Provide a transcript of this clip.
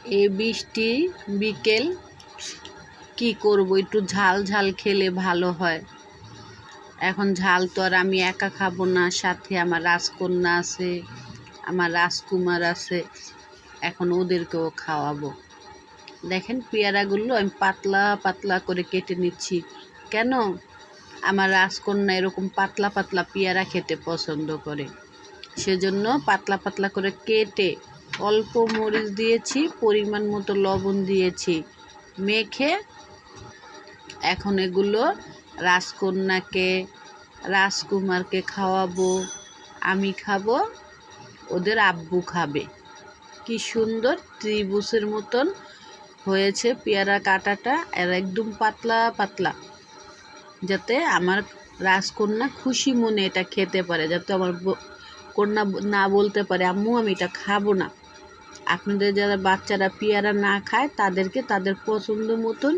এই বৃষ্টি বিকেল কি করব, একটু ঝাল ঝাল খেলে ভালো হয়। এখন ঝাল তো আর আমি একা খাবো না, সাথে আমার রাজকন্যা আছে, আমার রাজকুমার আছে, এখন ওদেরকেও খাওয়াবো। দেখেন পেয়ারাগুলো আমি পাতলা পাতলা করে কেটে নিচ্ছি। কেন? আমার রাজকন্যা এরকম পাতলা পাতলা পেয়ারা খেতে পছন্দ করে, সেজন্য পাতলা পাতলা করে কেটে অল্প মরিচ দিয়েছি, পরিমাণ মতো লবণ দিয়েছি, মেখে এখন এগুলো রাজকন্যাকে রাজকুমারকে খাওয়াবো। আমি খাবো, ওদের আব্বু খাবে। কি সুন্দর ত্রিভুজের মতন হয়েছে পেয়ারা কাটাটা, আর একদম পাতলা পাতলা, যাতে আমার রাজকন্যা খুশি মনে এটা খেতে পারে, যাতে আমার কন্যা না বলতে পারে আম্মু আমি এটা খাবো না। আপনাদের যারা বাচ্চারা পেয়ারা না খায় তাদেরকে তাদের পছন্দ মতন